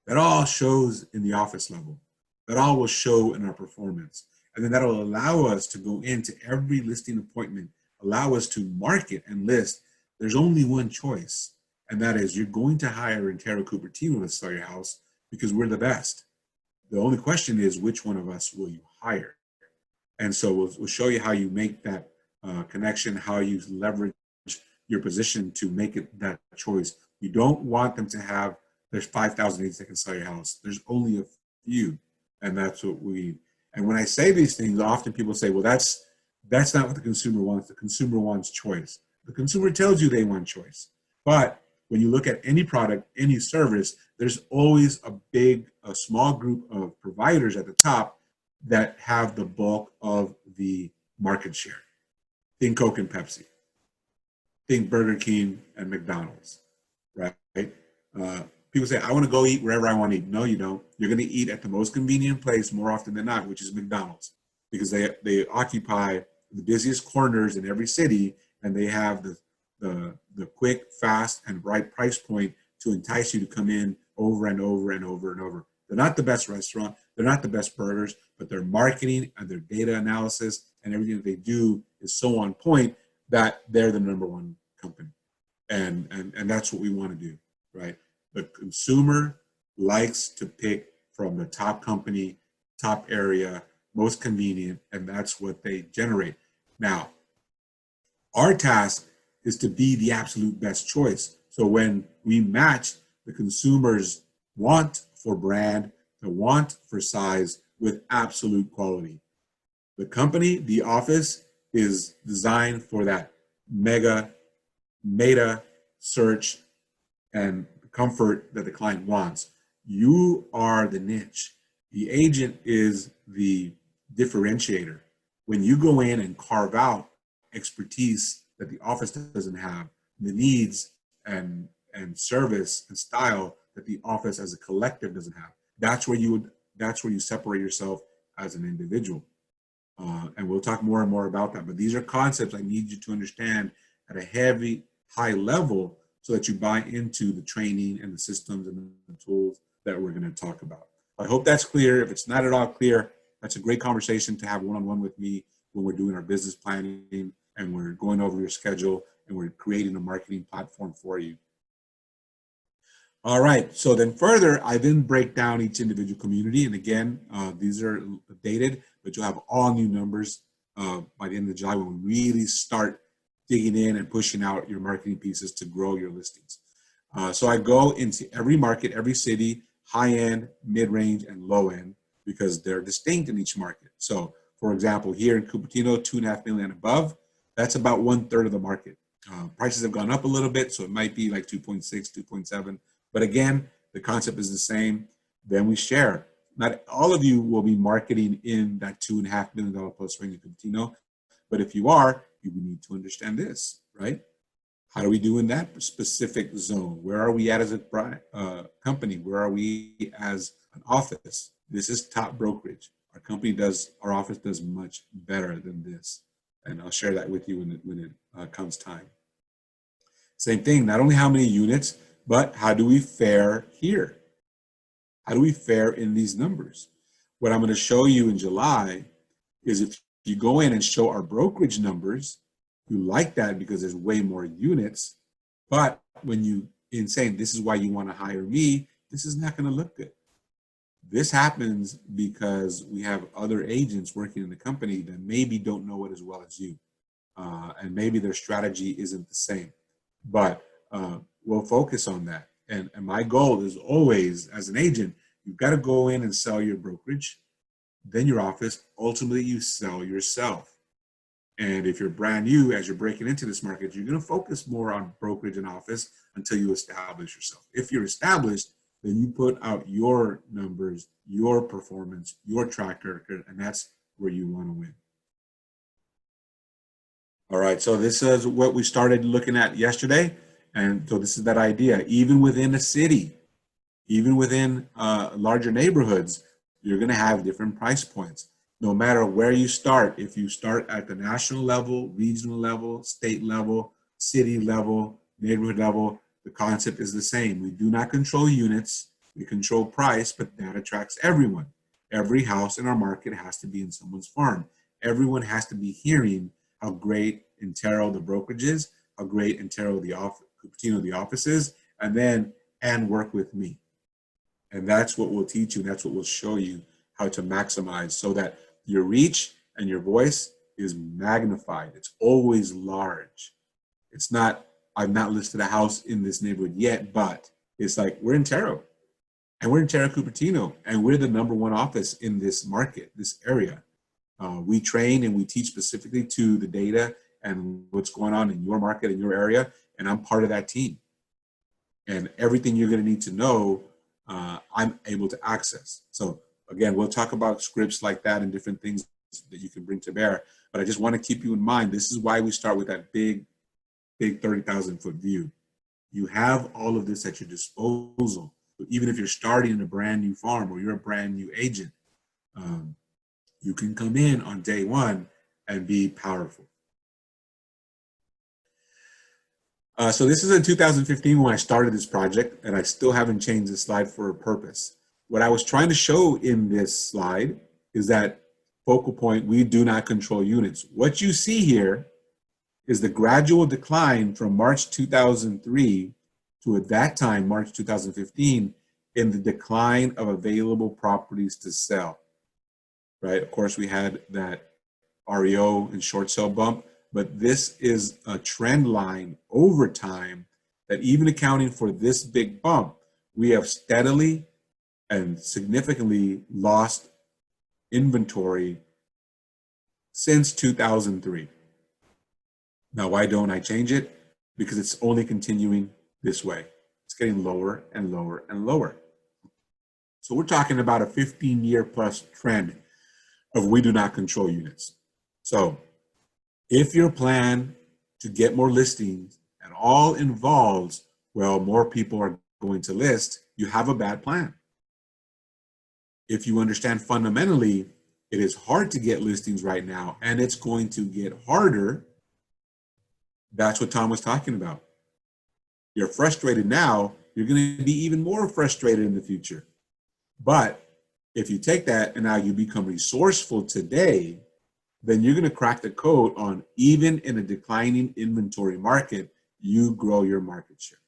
that all shows in the office level. That all will show in our performance. And then that'll allow us to go into every listing appointment, allow us to market and list. There's only one choice, and that is you're going to hire Intero Cupertino to sell your house because we're the best. The only question is, which one of us will you hire? And so we'll show you how you make that connection, how you leverage your position to make it that choice. You don't want them to have, there's 5,000 agents that can sell your house. There's only a few, and that's what we. And when I say these things, often people say, well, that's not what the consumer wants. The consumer wants choice. The consumer tells you they want choice. But when you look at any product, any service, there's always a small group of providers at the top that have the bulk of the market share. Think Coke and Pepsi. Think Burger King and McDonald's, right? People say, I want to go eat wherever I want to eat. No, you don't. You're going to eat at the most convenient place more often than not, which is McDonald's, because they occupy the busiest corners in every city, and they have the quick, fast, and right price point to entice you to come in over and over and over and over. They're not the best restaurant. They're not the best burgers, but their marketing and their data analysis and everything that they do is so on point that they're the number one company. And that's what we want to do, right? The consumer likes to pick from the top company, top area, most convenient, and that's what they generate. Now, our task is to be the absolute best choice. So when we match the consumer's want for brand, the want for size with absolute quality. The company, the office, is designed for that meta search and comfort that the client wants. You are the niche. The agent is the differentiator. When you go in and carve out expertise that the office doesn't have, the needs and service and style that the office as a collective doesn't have, that's where you would that's where you separate yourself as an individual. And we'll talk more and more about that. But these are concepts I need you to understand at a high level so that you buy into the training and the systems and the tools that we're going to talk about. I hope that's clear. If it's not at all clear, that's a great conversation to have one-on-one with me when we're doing our business planning and we're going over your schedule and we're creating a marketing platform for you. All right, so then further, I then break down each individual community. And again, these are dated, but you'll have all new numbers by the end of July when we really start digging in and pushing out your marketing pieces to grow your listings. So I go into every market, every city, high end, mid range, and low end, because they're distinct in each market. So for example, here in Cupertino, 2.5 million and above, that's about 1/3 of the market. Prices have gone up a little bit, so it might be like 2.6, 2.7. But again, the concept is the same. Then we share. Not all of you will be marketing in that $2.5 million plus range in Cupertino, but if you are, you need to understand this, right? How do we do in that specific zone? Where are we at as a company? Where are we as an office? This is top brokerage. Our office does much better than this. And I'll share that with you when it comes time. Same thing, not only how many units, but how do we fare here? How do we fare in these numbers? What I'm going to show you in July is if you go in and show our brokerage numbers, you like that because there's way more units. But when you in saying this is why you want to hire me, this is not going to look good. This happens because we have other agents working in the company that maybe don't know it as well as you. And maybe their strategy isn't the same. But we'll focus on that. And my goal is always, as an agent, you've got to go in and sell your brokerage, then your office, ultimately you sell yourself. And if you're brand new, as you're breaking into this market, you're going to focus more on brokerage and office until you establish yourself. If you're established, then you put out your numbers, your performance, your track record, and that's where you want to win. All right, so this is what we started looking at yesterday. And so this is that idea, even within a city, even within larger neighborhoods, you're going to have different price points. No matter where you start, if you start at the national level, regional level, state level, city level, neighborhood level, the concept is the same. We do not control units, we control price, but that attracts everyone. Every house in our market has to be in someone's farm. Everyone has to be hearing how great Intero the brokerage is, how great Intero Cupertino the office is, and work with me. And that's what we'll teach you, and that's what we'll show you how to maximize so that your reach and your voice is magnified. It's always large. It's not, I've not listed a house in this neighborhood yet, but it's like we're Intero, and we're Intero Cupertino, and we're the #1 office in this market, this area. We train and we teach specifically to the data and what's going on in your market, in your area, and I'm part of that team. And everything you're going to need to know, I'm able to access. So again, we'll talk about scripts like that and different things that you can bring to bear. But I just want to keep you in mind, this is why we start with that big 30,000-foot view. You have all of this at your disposal. But even if you're starting in a brand new farm or you're a brand new agent, you can come in on day one and be powerful. So this is in 2015 when I started this project, and I still haven't changed the slide for a purpose. What I was trying to show in this slide is that focal point, we do not control units. What you see here is the gradual decline from March 2003 to, at that time, March 2015, in the decline of available properties to sell, right? Of course, we had that REO and short sale bump, but this is a trend line over time that even accounting for this big bump, we have steadily and significantly lost inventory since 2003. Now, why don't I change it? Because it's only continuing this way. It's getting lower and lower and lower. So we're talking about a 15-year plus trend of we do not control units. So if your plan to get more listings at all involves, well, more people are going to list, you have a bad plan. if you understand fundamentally, it is hard to get listings right now, and it's going to get harder. That's what Tom was talking about. You're frustrated now, you're going to be even more frustrated in the future. But if you take that and now you become resourceful today, then you're going to crack the code on, even in a declining inventory market, you grow your market share,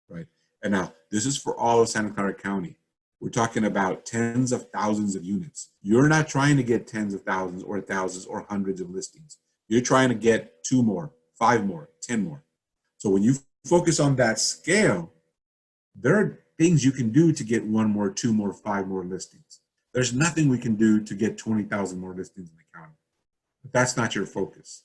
right? And now this is for all of Santa Clara County. We're talking about tens of thousands of units. You're not trying to get tens of thousands or hundreds of listings. You're trying to get 2 more, 5 more, 10 more. So when you focus on that scale, there are things you can do to get 1 more, 2 more, 5 more listings. There's nothing we can do to get 20,000 more listings in the county. But that's not your focus.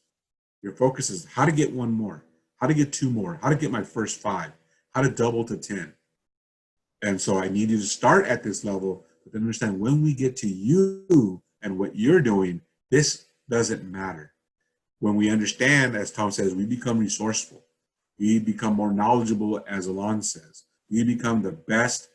Your focus is how to get 1 more, how to get 2 more, how to get my first 5, how to double to 10. And so I need you to start at this level, but then understand when we get to you and what you're doing, this doesn't matter. When we understand, as Tom says, we become resourceful. We become more knowledgeable, as Alon says. We become the best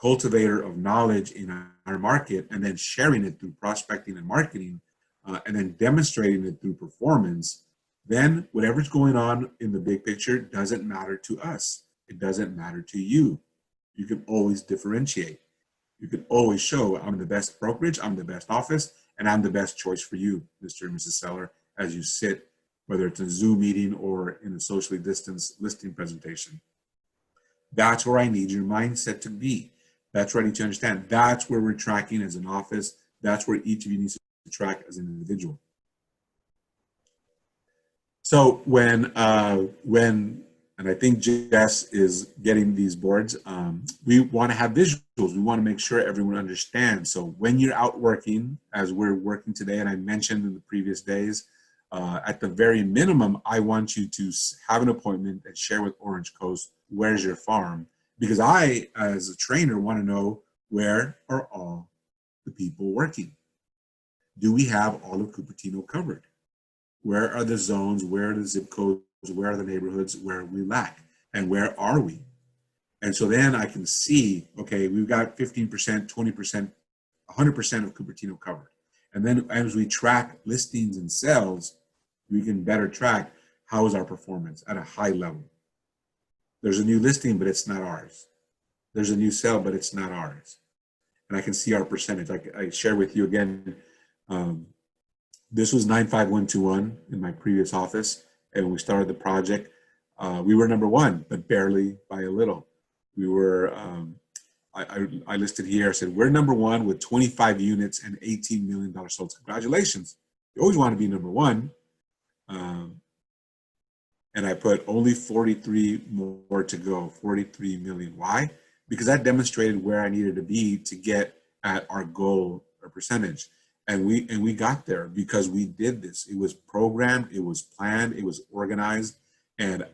cultivator of knowledge in our market, and then sharing it through prospecting and marketing, and then demonstrating it through performance. Then whatever's going on in the big picture doesn't matter to us. It doesn't matter to you. You can always differentiate. You can always show, I'm the best brokerage, I'm the best office, and I'm the best choice for you, Mr. and Mrs. Seller, as you sit, whether it's a Zoom meeting or in a socially distanced listing presentation. That's where I need your mindset to be. That's where I need to understand. That's where we're tracking as an office. That's where each of you needs to track as an individual. So when and I think Jess is getting these boards, we want to have visuals. We want to make sure everyone understands. So when you're out working, as we're working today, and I mentioned in the previous days, at the very minimum, I want you to have an appointment and share with Orange Coast, where's your farm? Because I, as a trainer, want to know, where are all the people working? Do we have all of Cupertino covered? Where are the zones? Where are the zip codes? Where are the neighborhoods where we lack? And where are we? And so then I can see, okay, we've got 15%, 20%, 100% of Cupertino covered. And then as we track listings and sales, we can better track how is our performance at a high level. There's a new listing, but it's not ours. There's a new sale, but it's not ours. And I can see our percentage. I share with you again, this was 95121 in my previous office. And when we started the project, we were number 1, but barely by a little. We were, I listed here, I said, we're number 1 with 25 units and $18 million sold. Congratulations. You always want to be number 1. And I put only 43 more to go, 43 million. Why? Because that demonstrated where I needed to be to get at our goal or percentage. And we got there because we did this. It was programmed, it was planned, it was organized. And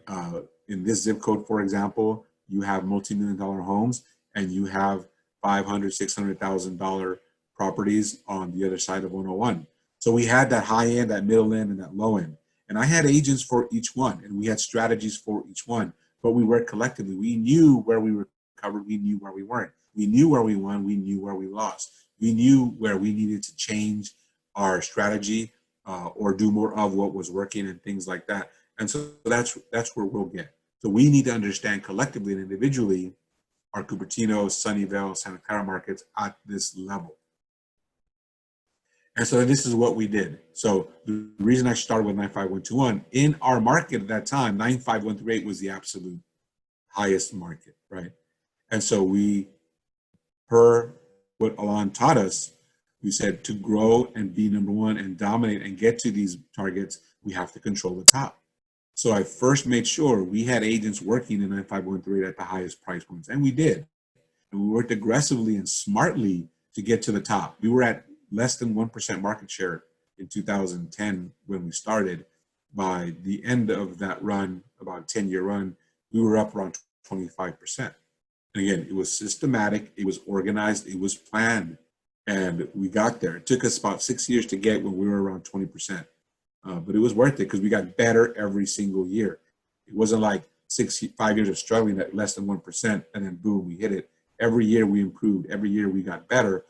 in this zip code, for example, you have multi-million-dollar homes and you have $500,000, $600,000 properties on the other side of 101. So we had that high end, that middle end, and that low end. And I had agents for each one, and we had strategies for each one, but we worked collectively. We knew where we were covered, we knew where we weren't. We knew where we won, we knew where we lost. We knew where we needed to change our strategy or do more of what was working and things like that. And so that's where we'll get. So we need to understand collectively and individually our Cupertino, Sunnyvale, Santa Clara markets at this level. And so this is what we did. So the reason I started with 95121, in our market at that time, 95138 was the absolute highest market, right? And so we, per what Alon taught us, we said to grow and be number 1 and dominate and get to these targets, we have to control the top. So I first made sure we had agents working in 95138 at the highest price points, and we did. And we worked aggressively and smartly to get to the top. We were at less than 1% market share in 2010 when we started. By the end of that run, about a 10-year run, we were up around 25%. And again, it was systematic, it was organized, it was planned, and we got there. It took us about 6 years to get when we were around 20%. But it was worth it because we got better every single year. It wasn't like 5 years of struggling at less than 1% and then boom, we hit it. Every year we improved. Every year we got better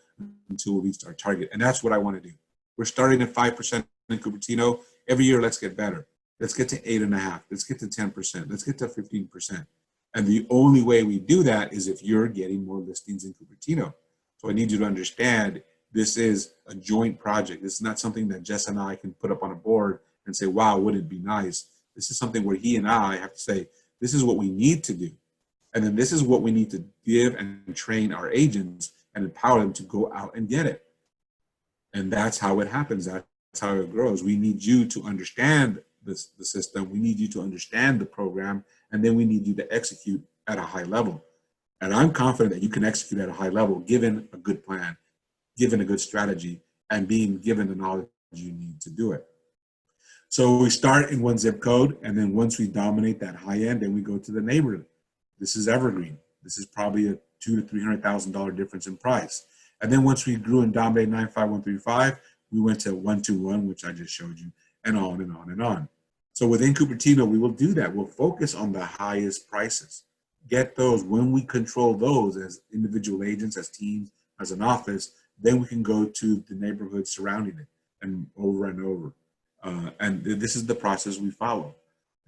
until we reached our target. And that's what I want to do. We're starting at 5% in Cupertino. Every year, let's get better. Let's get to 8.5%. Let's get to 10%. Let's get to 15%. And the only way we do that is if you're getting more listings in Cupertino. So I need you to understand this is a joint project. This is not something that Jess and I can put up on a board and say, wow, wouldn't it be nice? This is something where he and I have to say, this is what we need to do. And then this is what we need to give and train our agents and empower them to go out and get it. And that's how it happens. That's how it grows. We need you to understand the system. We need you to understand the program. And then we need you to execute at a high level. And I'm confident that you can execute at a high level, given a good plan, given a good strategy, and being given the knowledge you need to do it. So we start in one zip code, and then once we dominate that high end, then we go to the neighborhood. This is evergreen. This is probably a $200,000 to $300,000 difference in price. And then once we grew and dominated 95135, we went to 121, which I just showed you, and on and on and on. So within Cupertino, we will do that. We'll focus on the highest prices. Get those. When we control those as individual agents, as teams, as an office, then we can go to the neighborhood surrounding it and over and over. And this is the process we follow.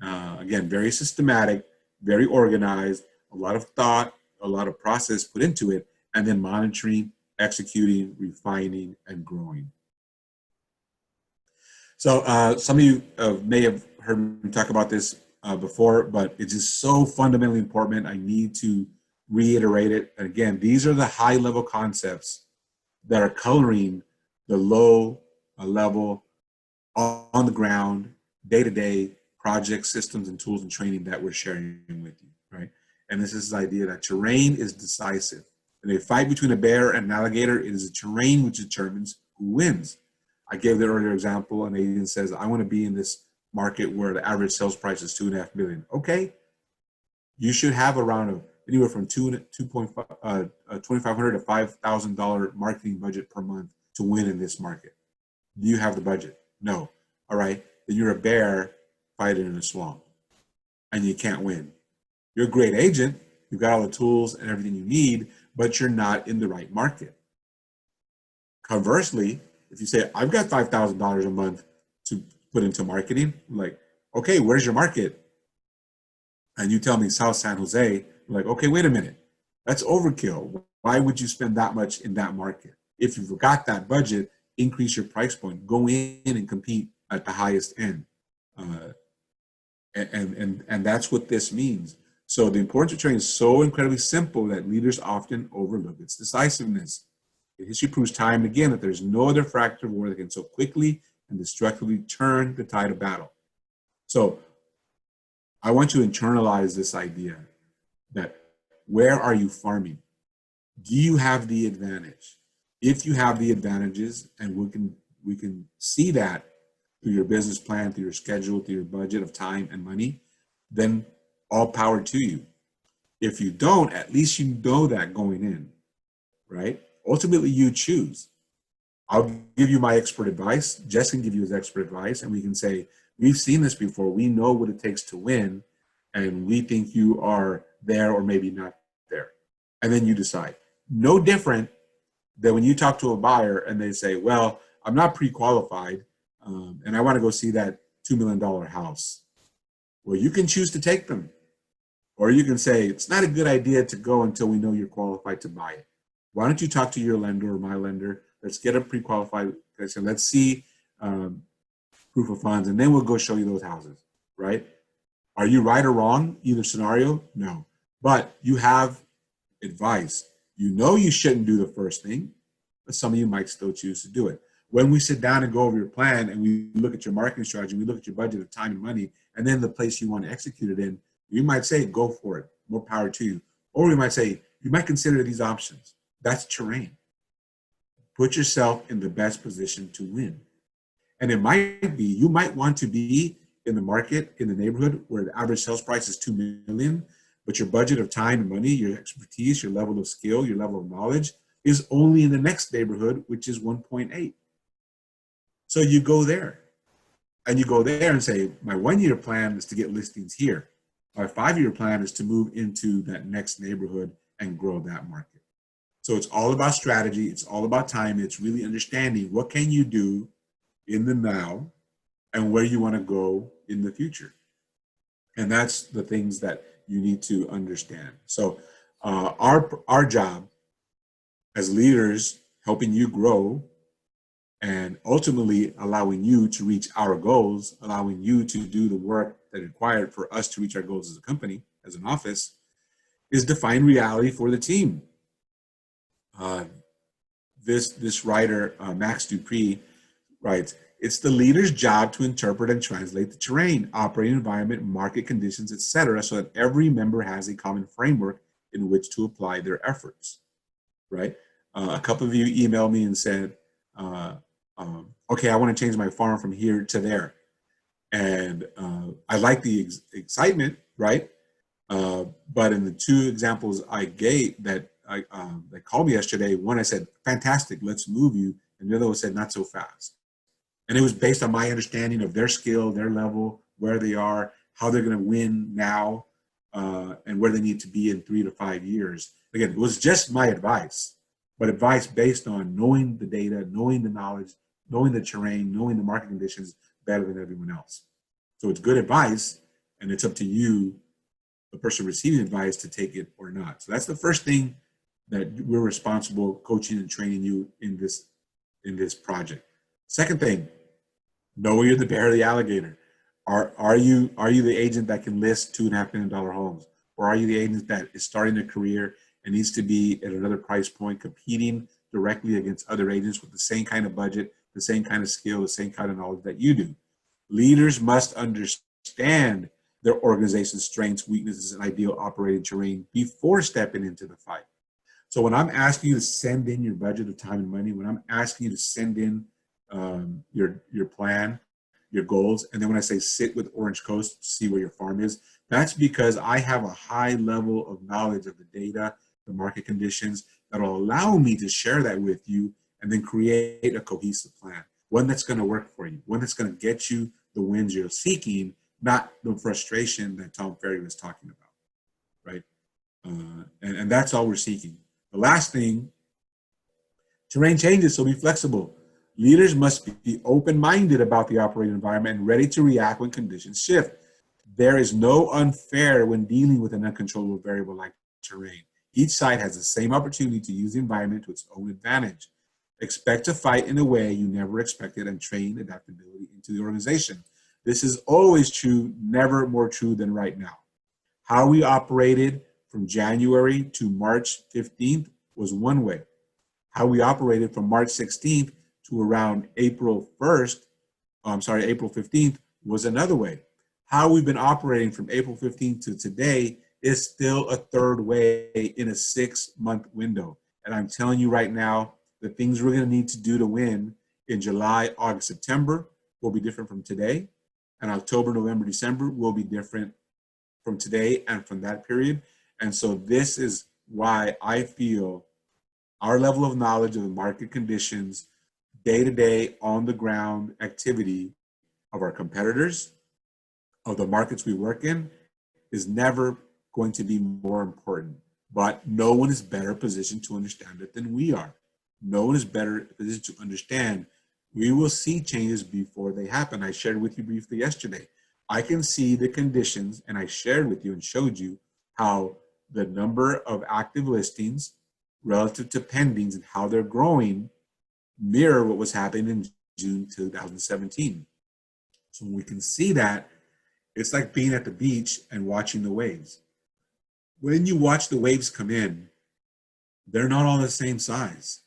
Again, very systematic, very organized, a lot of thought, a lot of process put into it, and then monitoring, executing, refining, and growing. So some of you may have heard me talk about this before, but it's just so fundamentally important. I need to reiterate it. And again, these are the high level concepts that are coloring the low level, on the ground, day-to-day project systems and tools and training that we're sharing with you, right? And this is the idea that terrain is decisive. In a fight between a bear and an alligator, it is the terrain which determines who wins. I gave the earlier example, an agent says, I want to be in this market where the average sales price is $2.5 million. Okay, you should have around anywhere from $2,500 to $5,000 marketing budget per month to win in this market. Do you have the budget? No. All right, then you're a bear fighting in a swamp and you can't win. You're a great agent. You've got all the tools and everything you need, but you're not in the right market. Conversely, if you say, I've got $5,000 a month to put into marketing, I'm like, okay, where's your market? And you tell me South San Jose, I'm like, okay, wait a minute. That's overkill. Why would you spend that much in that market? If you've got that budget, increase your price point, go in and compete at the highest end. And that's what this means. So the importance of training is so incredibly simple that leaders often overlook its decisiveness. History proves time and again that there's no other factor of war that can so quickly and destructively turn the tide of battle. So I want you to internalize this idea that where are you farming? Do you have the advantage? If you have the advantages, and we can see that through your business plan, through your schedule, through your budget of time and money, then all power to you. If you don't, at least you know that going in, right? Ultimately, you choose. I'll give you my expert advice. Jess can give you his expert advice, and we can say, we've seen this before. We know what it takes to win, and we think you are there or maybe not there. And then you decide. No different than when you talk to a buyer and they say, well, I'm not pre-qualified, and I want to go see that $2 million house. Well, you can choose to take them. Or you can say, it's not a good idea to go until we know you're qualified to buy it. Why don't you talk to your lender or my lender? Let's get a pre-qualified, let's see proof of funds, and then we'll go show you those houses, right? Are you right or wrong, either scenario? No. But you have advice. You know you shouldn't do the first thing, but some of you might still choose to do it. When we sit down and go over your plan and we look at your marketing strategy, we look at your budget of time and money, and then the place you want to execute it in, we might say, go for it, more power to you. Or we might say, you might consider these options. That's terrain. Put yourself in the best position to win. And it might be, you might want to be in the market, in the neighborhood where the average sales price is $2 million, but your budget of time and money, your expertise, your level of skill, your level of knowledge is only in the next neighborhood, which is 1.8. So you go there and you go there and say, my 1-year plan is to get listings here. My 5-year plan is to move into that next neighborhood and grow that market. So it's all about strategy. It's all about time. It's really understanding what can you do in the now and where you want to go in the future. And that's the things that you need to understand. So our job as leaders, helping you grow and ultimately allowing you to reach our goals, allowing you to do the work that is required for us to reach our goals as a company, as an office, is define reality for the team. This writer, Max Dupree, writes, it's the leader's job to interpret and translate the terrain, operating environment, market conditions, etc., so that every member has a common framework in which to apply their efforts, right? A couple of you emailed me and said, okay, I want to change my farm from here to there. And I like the excitement, right? But in the two examples I gave that called me yesterday, one I said, fantastic, let's move you. And the other one said, not so fast. And it was based on my understanding of their skill, their level, where they are, how they're going to win now, and where they need to be in 3 to 5 years. Again, it was just my advice, but advice based on knowing the data, knowing the knowledge, knowing the terrain, knowing the market conditions better than everyone else. So it's good advice, and it's up to you, the person receiving advice, to take it or not. So that's the first thing that we're responsible coaching and training you in this project. Second thing, know you're the bear of the alligator. Are you the agent that can list $2.5 million homes? Or are you the agent that is starting a career and needs to be at another price point, competing directly against other agents with the same kind of budget, the same kind of skill, the same kind of knowledge that you do? Leaders must understand their organization's strengths, weaknesses, and ideal operating terrain before stepping into the fight. So when I'm asking you to send in your budget of time and money, when I'm asking you to send in your plan, your goals, and then when I say sit with Orange Coast to see where your farm is, that's because I have a high level of knowledge of the data, the market conditions, that will allow me to share that with you and then create a cohesive plan, one that's going to work for you, one that's going to get you the wins you're seeking, not the frustration that Tom Ferry was talking about, right? And that's all we're seeking. The last thing, terrain changes, so be flexible. Leaders must be open-minded about the operating environment and ready to react when conditions shift. There is no unfair when dealing with an uncontrollable variable like terrain. Each side has the same opportunity to use the environment to its own advantage. Expect to fight in a way you never expected and train adaptability into the organization. This is always true, never more true than right now. How we operated from January to March 15th was one way. How we operated from March 16th to around April 15th was another way. How we've been operating from April 15th to today is still a third way in a 6-month window. And I'm telling you right now, the things we're going to need to do to win in July, August, September will be different from today. And October, November, December will be different from today and from that period. And so this is why I feel our level of knowledge of the market conditions, day-to-day, on-the-ground activity of our competitors, of the markets we work in, is never going to be more important. But no one is better positioned to understand it than we are. No one is better positioned to understand. We will see changes before they happen. I shared with you briefly yesterday. I can see the conditions, and I shared with you and showed you how the number of active listings relative to pendings and how they're growing mirror what was happening in June 2017. So when we can see that, it's like being at the beach and watching the waves. When you watch the waves come in, they're not all the same size.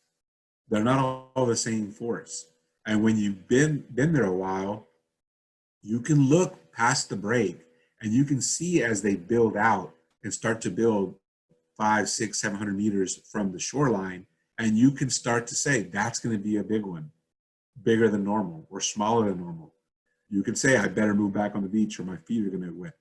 They're not all the same force. And when you've been there a while, you can look past the break and you can see as they build out and start to build 500, 600, 700 meters from the shoreline, and you can start to say, that's going to be a big one, bigger than normal or smaller than normal. You can say, I better move back on the beach or my feet are going to get wet.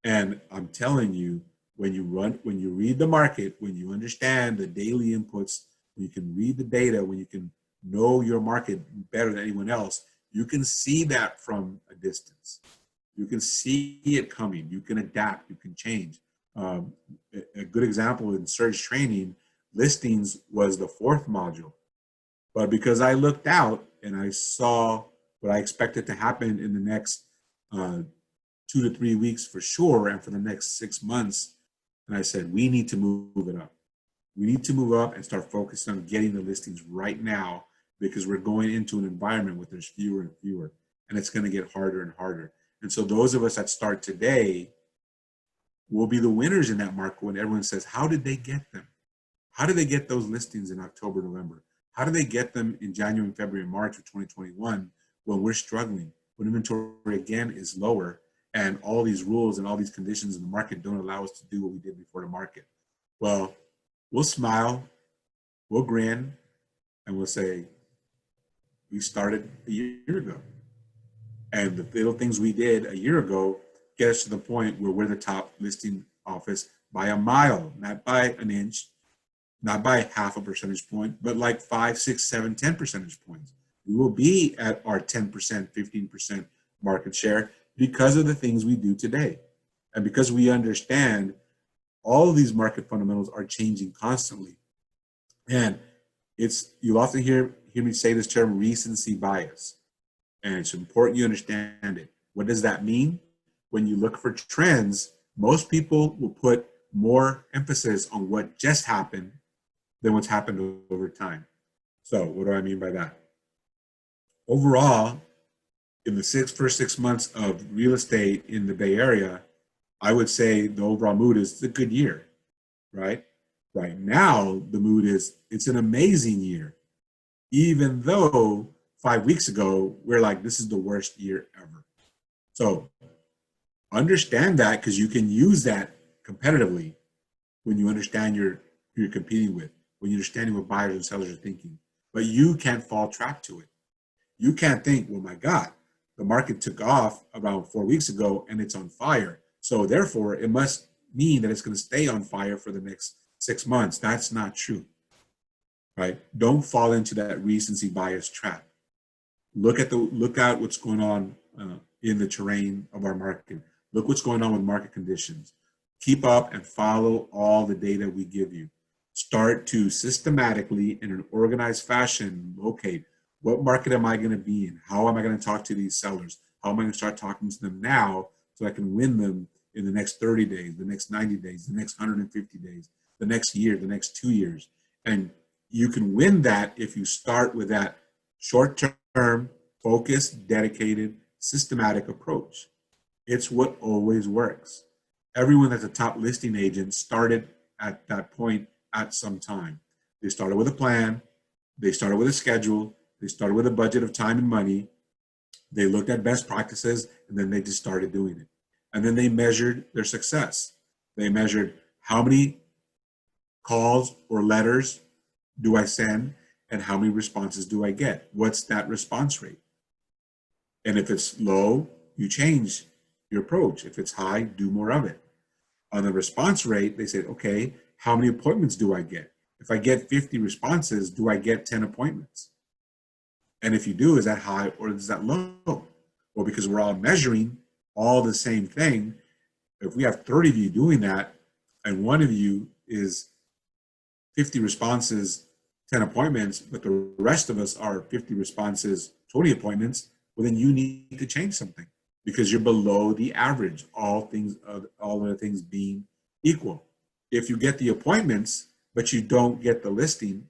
And I'm telling you, when you read the market, when you understand the daily inputs, when you can read the data, when you can know your market better than anyone else, you can see that from a distance. You can see it coming. You can adapt. You can change. Um, a good example in surge training, listings was the fourth module. But because I looked out and I saw what I expected to happen in the next uh, 2 to 3 weeks for sure, and for the next 6 months, and I said, we need to move it up. We need to move up and start focusing on getting the listings right now, because we're going into an environment where there's fewer and fewer, and it's going to get harder and harder. And so those of us that start today will be the winners in that market when everyone says, how did they get them? How did they get those listings in October, November? How do they get them in January, February, and March of 2021 when we're struggling, when inventory again is lower, and all these rules and all these conditions in the market don't allow us to do what we did before the market? Well, we'll smile, we'll grin, and we'll say, we started a year ago. And the little things we did a year ago get us to the point where we're the top listing office by a mile, not by an inch, not by half a percentage point, but like 5, 6, 7, 10 percentage points. We will be at our 10%, 15% market share because of the things we do today. And because we understand all of these market fundamentals are changing constantly. And you'll often hear me say this term, recency bias. And it's important you understand it. What does that mean? When you look for trends, most people will put more emphasis on what just happened than what's happened over time. So what do I mean by that? Overall, in the first 6 months of real estate in the Bay Area, I would say the overall mood is it's a good year, right? Right now, the mood is it's an amazing year, even though 5 weeks ago, we're like, this is the worst year ever. So understand that, because you can use that competitively when you understand who you're competing with, when you're understanding what buyers and sellers are thinking. But you can't fall trap to it. You can't think, well, my God, the market took off around 4 weeks ago and it's on fire. So therefore, it must mean that it's going to stay on fire for the next 6 months. That's not true, right? Don't fall into that recency bias trap. Look out what's going on in the terrain of our market. Look what's going on with market conditions. Keep up and follow all the data we give you. Start to systematically, in an organized fashion, locate what market am I going to be in? How am I going to talk to these sellers? How am I going to start talking to them now so I can win them in the next 30 days, the next 90 days, the next 150 days, the next year, the next 2 years? And you can win that if you start with that short-term, focused, dedicated, systematic approach. It's what always works. Everyone that's a top listing agent started at that point at some time. They started with a plan, they started with a schedule, they started with a budget of time and money, they looked at best practices, and then they just started doing it. And then they measured their success. They measured how many calls or letters do I send, and how many responses do I get? What's that response rate? And if it's low, you change your approach. If it's high, do more of it. On the response rate, they said, okay, how many appointments do I get? If I get 50 responses, do I get 10 appointments? And if you do, is that high or is that low? Well, because we're all measuring all the same thing, if we have 30 of you doing that, and one of you is 50 responses, 10 appointments, but the rest of us are 50 responses, 20 appointments, well, then you need to change something, because you're below the average, all other things being equal. If you get the appointments, but you don't get the listing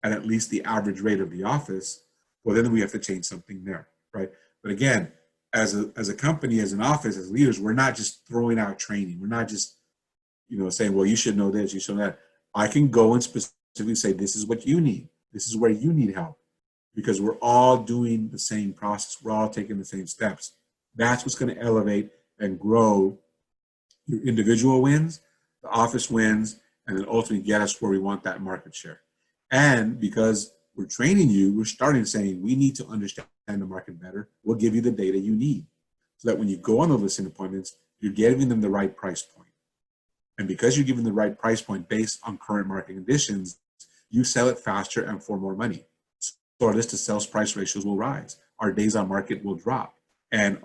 at least the average rate of the office, well, then we have to change something there, right? But again, as a company, as an office, as leaders, we're not just throwing out training. We're not just, saying, well, you should know this, you should know that. I can go and specifically say, this is what you need. This is where you need help, because we're all doing the same process. We're all taking the same steps. That's what's going to elevate and grow your individual wins, the office wins, and then ultimately get us where we want that market share. And because we're training you, we're starting saying, we need to understand the market better. We'll give you the data you need so that when you go on the listing appointments, you're giving them the right price point. And because you're giving the right price point based on current market conditions, you sell it faster and for more money. So our list to sales price ratios will rise. Our days on market will drop. And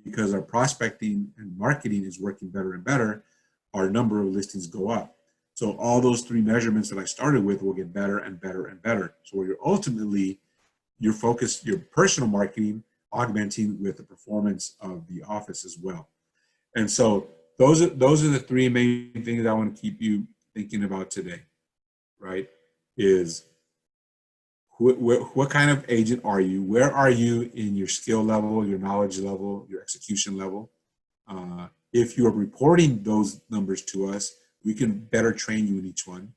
because our prospecting and marketing is working better and better, our number of listings go up. So all those three measurements that I started with will get better and better and better. So you're ultimately, your focus, your personal marketing augmenting with the performance of the office as well. And so those are the three main things I want to keep you thinking about today, right? Is what kind of agent are you? Where are you in your skill level, your knowledge level, your execution level? If you are reporting those numbers to us, we can better train you in each one.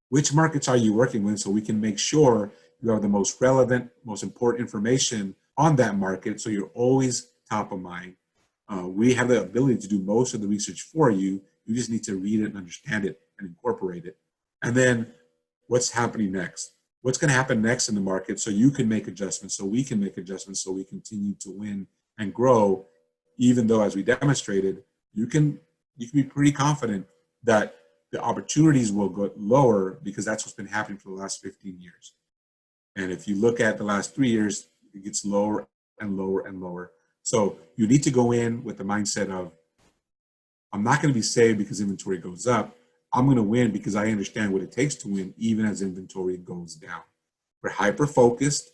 Which markets are you working with so we can make sure you have the most relevant, most important information on that market so you're always top of mind. We have the ability to do most of the research for you. You just need to read it and understand it and incorporate it. And then what's happening next? What's going to happen next in the market so you can make adjustments, so we can make adjustments, so we continue to win and grow, even though, as we demonstrated, you can be pretty confident that the opportunities will go lower because that's what's been happening for the last 15 years. And if you look at the last 3 years, it gets lower and lower and lower. So you need to go in with the mindset of, I'm not going to be saved because inventory goes up. I'm going to win because I understand what it takes to win, even as inventory goes down. We're hyper-focused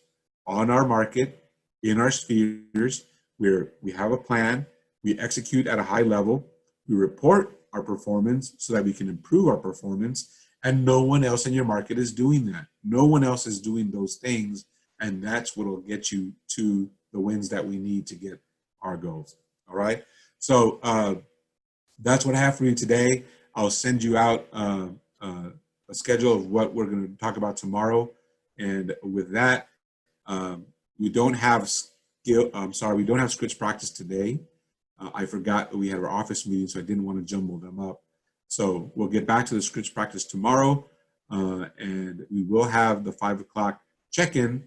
on our market, in our spheres, where we have a plan, we execute at a high level, we report our performance so that we can improve our performance, and no one else in your market is doing that. No one else is doing those things, and that's what will get you to the wins that we need to get our goals. All right? So that's what I have for you today. I'll send you out a schedule of what we're going to talk about tomorrow. And with that, we don't have scripts practice today. I forgot that we had our office meeting, so I didn't want to jumble them up. So we'll get back to the scripts practice tomorrow, and we will have the 5 o'clock check-in,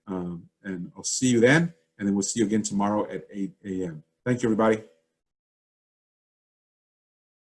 and I'll see you then, and then we'll see you again tomorrow at 8 a.m. Thank you, everybody.